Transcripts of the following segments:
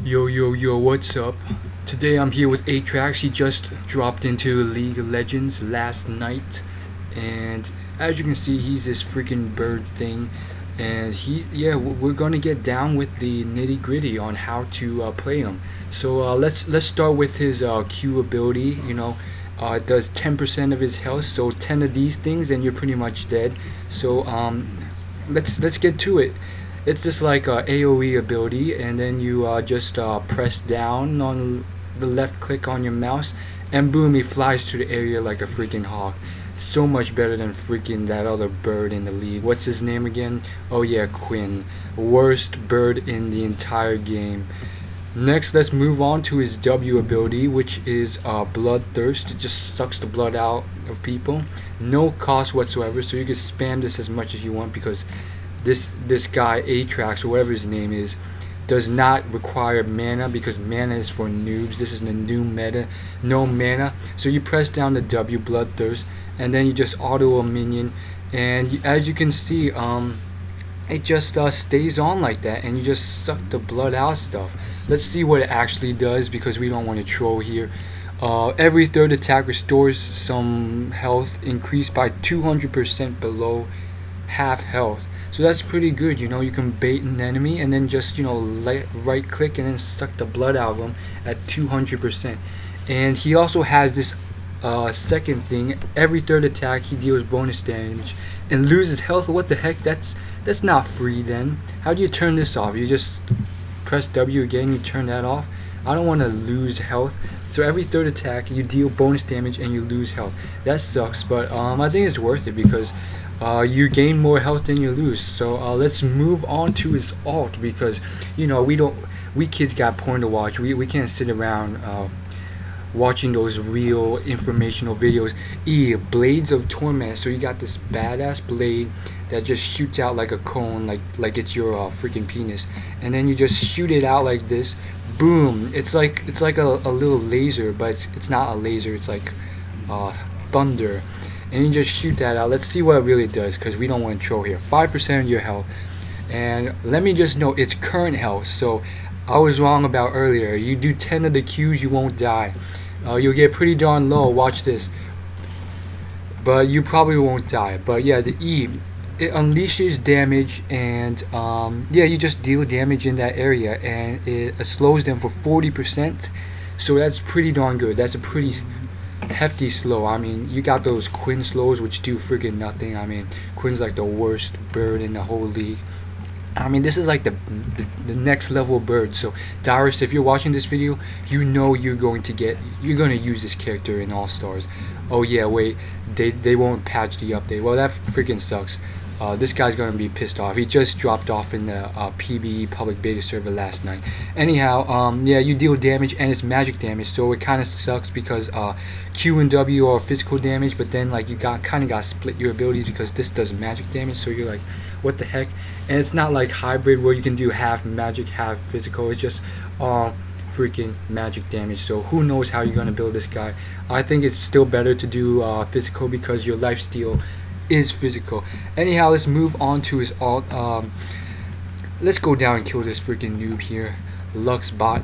Yo, yo, yo, what's up? Today I'm here with Aatrox. He just dropped into League of Legends last night. And as you can see, he's this freaking bird thing. And we're gonna get down with the nitty gritty on how to play him. So let's start with his Q ability. It does 10% of his health. So 10 of these things, and you're pretty much dead. So let's get to it. It's just like a AOE ability, and then you just press down on the left click on your mouse, and boom, he flies to the area like a freaking hawk. So much better than freaking that other bird in the league. What's his name again? Oh yeah, Quinn. Worst bird in the entire game. Next, let's move on to his W ability, which is Bloodthirst. It just sucks the blood out of people. No cost whatsoever, so you can spam this as much as you want because this guy Aatrox or whatever his name is does not require mana because mana is for noobs. This is the new meta, no mana. So you press down the W Bloodthirst, and then you just auto a minion, and as you can see, it just stays on like that, and you just suck the blood out stuff. Let's see what it actually does because we don't want to troll here. Every third attack restores some health, increased by 200% below half health. So that's pretty good. You can bait an enemy and then just right click and then suck the blood out of them at 200%. And he also has this second thing. Every third attack he deals bonus damage and loses health. What the heck? That's not free then. How do you turn this off? You just press W again, you turn that off. I don't want to lose health. So every third attack you deal bonus damage and you lose health. That sucks, but I think it's worth it because you gain more health than you lose. So let's move on to his alt because we kids got porn to watch. We can't sit around watching those real informational videos. Blades of Torment. So you got this badass blade that just shoots out like a cone, like it's your freaking penis, and then you just shoot it out like this. Boom! It's like a little laser, but it's not a laser. It's like thunder, and you just shoot that out. Let's see what it really does because we don't want to troll here. 5% of your health, and let me just know it's current health. So I was wrong about earlier. You do 10 of the Qs, you won't die. You'll get pretty darn low. Watch this, but you probably won't die. But yeah, the E, it unleashes damage, and you just deal damage in that area, and it slows them for 40%. So that's pretty darn good. That's a pretty hefty slow. I mean, you got those Quinn slows which do friggin' nothing. I mean, Quinn's like the worst bird in the whole league. I mean, this is like the next level bird. So Dyrus, if you're watching this video, you're going to use this character in All Stars. Oh yeah, wait, they won't patch the update. Well, that freaking sucks. This guy's gonna be pissed off. He just dropped off in the PBE public beta server last night. Anyhow, you deal damage and it's magic damage, so it kind of sucks because Q and W are physical damage, but then like you kind of got to split your abilities because this does magic damage. So you're like, what the heck? And it's not like hybrid where you can do half magic, half physical. It's just freaking magic damage. So who knows how you're gonna build this guy? I think it's still better to do physical because your lifesteal is physical. Anyhow, let's move on to his alt. Let's go down and kill this freaking noob here, Luxbot.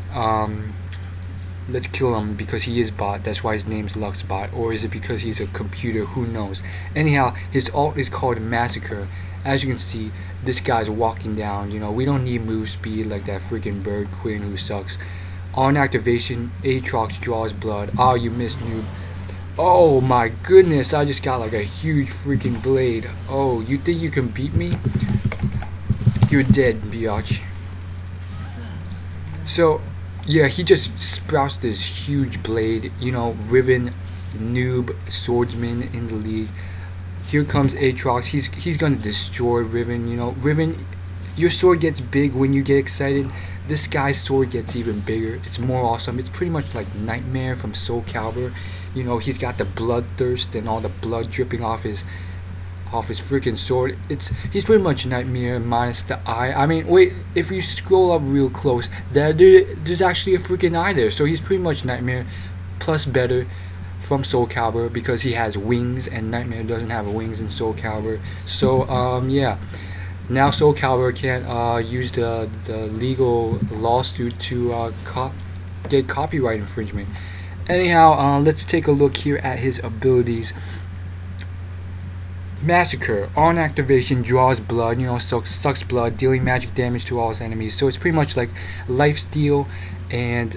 Let's kill him because he is bot. That's why his name's Luxbot. Or is it because he's a computer? Who knows? Anyhow, his alt is called Massacre. As you can see, this guy's walking down. We don't need move speed like that freaking bird Quinn who sucks. On activation, Aatrox draws blood. Oh, you missed, noob. Oh my goodness, I just got like a huge freaking blade. Oh, you think you can beat me? You're dead, biatch. So, yeah, he just sprouts this huge blade. Riven, noob, swordsman in the league. Here comes Aatrox. He's gonna destroy Riven. Riven, your sword gets big when you get excited. This guy's sword gets even bigger. It's more awesome. It's pretty much like Nightmare from Soul Calibur. He's got the bloodthirst and all the blood dripping off his freaking sword. He's pretty much Nightmare minus the eye. I mean, wait, if you scroll up real close, there's actually a freaking eye there. So he's pretty much Nightmare plus better from Soul Calibur because he has wings and Nightmare doesn't have wings in Soul Calibur. So yeah. Now Soul Calibur can't use the legal lawsuit to get copyright infringement. Anyhow, let's take a look here at his abilities. Massacre. On activation, draws blood, sucks blood, dealing magic damage to all his enemies. So it's pretty much like lifesteal. And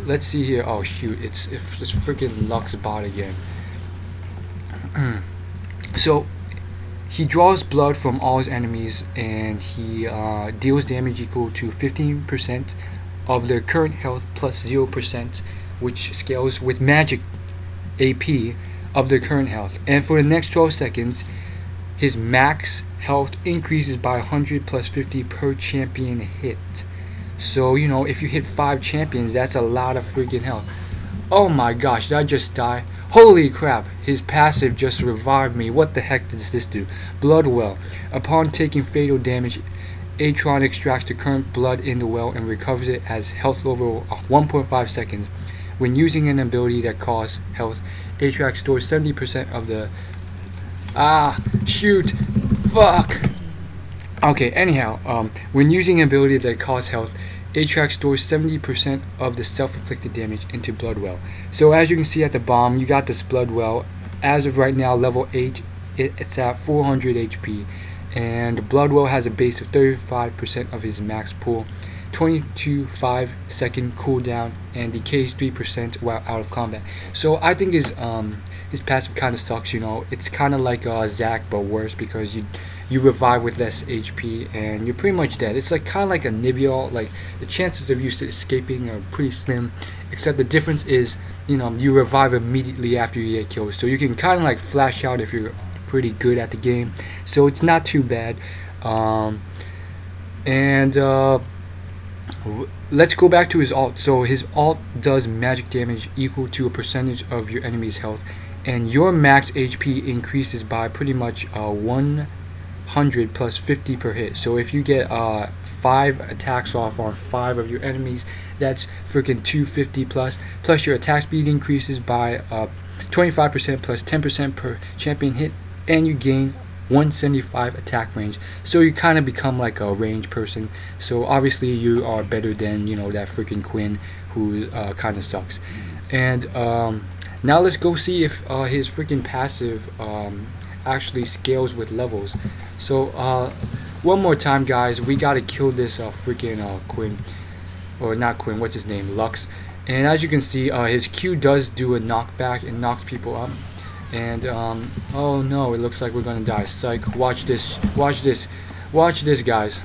let's see here. Oh shoot, it's freaking Lux bot again. So he draws blood from all his enemies, and he deals damage equal to 15% of their current health plus 0%, which scales with magic AP of their current health. And for the next 12 seconds, his max health increases by 100 plus 50 per champion hit. So, if you hit 5 champions, that's a lot of freaking health. Oh my gosh, did I just die? Holy crap, his passive just revived me. What the heck does this do? Blood Well. Upon taking fatal damage, Aatrox extracts the current blood in the well and recovers it as health over 1.5 seconds. When using an ability that costs health, Aatrox stores 70% of the... shoot! Fuck! Okay, anyhow, when using an ability that costs health, Aatrox stores 70% of the self-inflicted damage into Bloodwell. So as you can see at the bottom, you got this Bloodwell. As of right now, level 8, it's at 400 HP. And Bloodwell has a base of 35% of his max pool, 5-second cooldown, and decays 3% while out of combat. So I think his passive kind of sucks. It's kind of like Zac, but worse, because you revive with less HP and you're pretty much dead. It's like kind of like a Nivea. Like the chances of you escaping are pretty slim, except the difference is you revive immediately after you get killed. So you can kind of like flash out if you're pretty good at the game. So it's not too bad. Let's go back to his ult. So his ult does magic damage equal to a percentage of your enemy's health, and your max HP increases by pretty much 100 plus 50 per hit. So if you get 5 attacks off on 5 of your enemies, that's freaking 250 plus your attack speed increases by 25% plus 10% per champion hit, and you gain 175 attack range. So you kind of become like a range person. So obviously you are better than that freaking Quinn, who kind of sucks. And now let's go see if his freaking passive actually scales with levels. So one more time, guys, we gotta kill this freaking Quinn, or not Quinn, what's his name, Lux. And as you can see, his Q does do a knockback and knocks people up. And oh no, it looks like we're gonna die. Psych. Watch this, guys.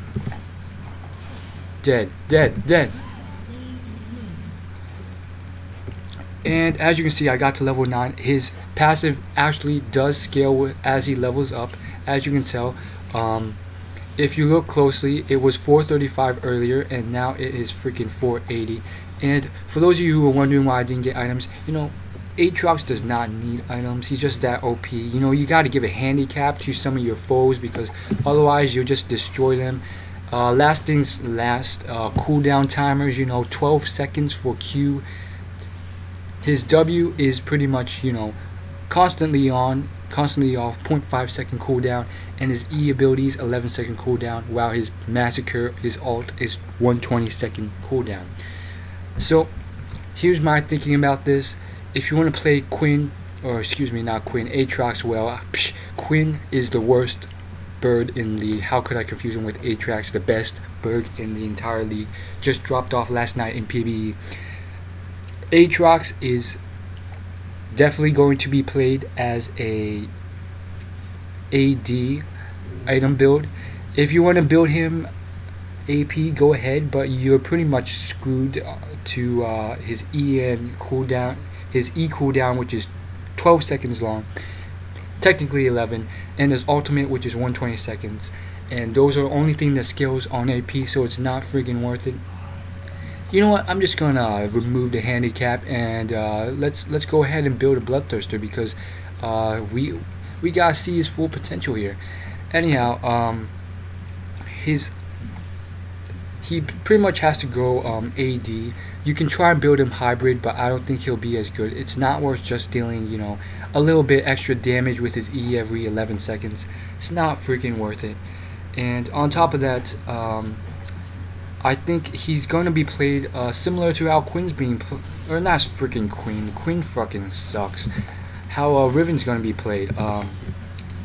Dead. And as you can see, I got to level 9. His passive actually does scale as he levels up. As you can tell, if you look closely, it was 435 earlier, and now it is freaking 480. And for those of you who are wondering why I didn't get items, Aatrox does not need items. He's just that OP. You got to give a handicap to some of your foes, because otherwise you'll just destroy them. Last things last, cooldown timers, 12 seconds for Q. His W is pretty much, constantly on, constantly off, 0.5 second cooldown, and his E abilities 11 second cooldown, while his Massacre, his ult, is 120 second cooldown. So here's my thinking about this. If you want to play Quinn, or excuse me, not Quinn, Aatrox, well, Quinn is the worst bird in the... How could I confuse him with Aatrox, the best bird in the entire league? Just dropped off last night in PvE. Aatrox is definitely going to be played as a AD item build. If you want to build him AP, go ahead, but you're pretty much screwed to his E and cooldown. His E cooldown, which is 12 seconds long, technically 11, and his ultimate, which is 120 seconds. And those are the only thing that scales on AP, so it's not freaking worth it. You know what? I'm just gonna remove the handicap, and let's go ahead and build a Bloodthirster, because we gotta see his full potential here. Anyhow, he pretty much has to go AD. You can try and build him hybrid, but I don't think he'll be as good. It's not worth just dealing, you know, a little bit extra damage with his E every 11 seconds. It's not freaking worth it. And on top of that, I think he's going to be played similar to how Quinn's being or not freaking Quinn. Quinn fucking sucks. How Riven's going to be played.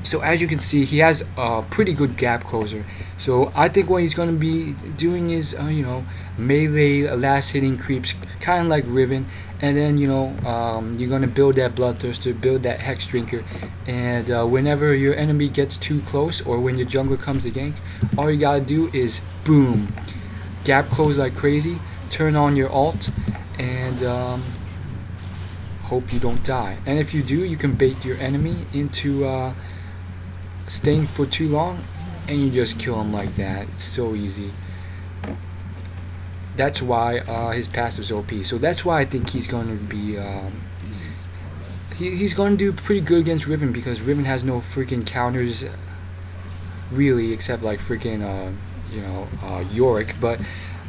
So as you can see, he has a pretty good gap closer. So I think what he's going to be doing is, you know, melee, last hitting creeps, kind of like Riven. And then, you know, you're going to build that Bloodthirster, build that Hex Drinker. And whenever your enemy gets too close or when your jungler comes to gank, all you got to do is boom. Gap close like crazy, turn on your ult, and hope you don't die. And if you do, you can bait your enemy into staying for too long, and you just kill him like that. It's so easy. That's why his passive's OP. So that's why I think he's going to be he's going to do pretty good against Riven, because Riven has no freaking counters really, except like freaking you know, Yorick. But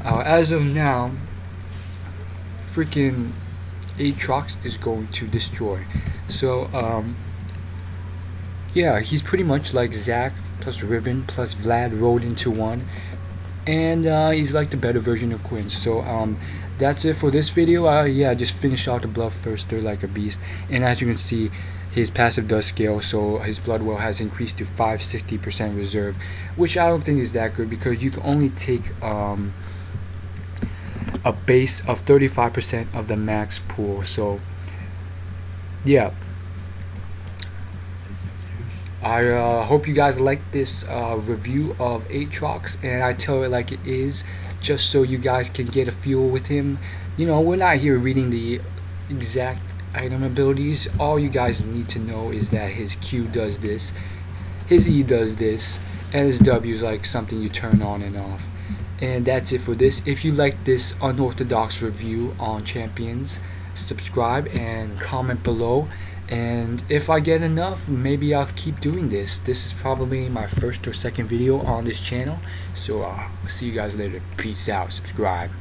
as of now, freaking Aatrox is going to destroy. So yeah, he's pretty much like Zac plus Riven plus Vlad rolled into one, and he's like the better version of Quinn. So that's it for this video. Yeah, I just finished out the Bloodthirster like a beast, and as you can see, his passive does scale, so his blood well has increased to 560% reserve, which I don't think is that good, because you can only take a base of 35% of the max pool. So yeah, I hope you guys like this review of Aatrox, and I tell it like it is, just so you guys can get a feel with him. You know, we're not here reading the exact item abilities. All you guys need to know is that his Q does this, his E does this, and his W is like something you turn on and off. And that's it for this. If you like this unorthodox review on champions, subscribe and comment below. And if I get enough, maybe I'll keep doing this. This is probably my first or second video on this channel. So see you guys later. Peace out. Subscribe.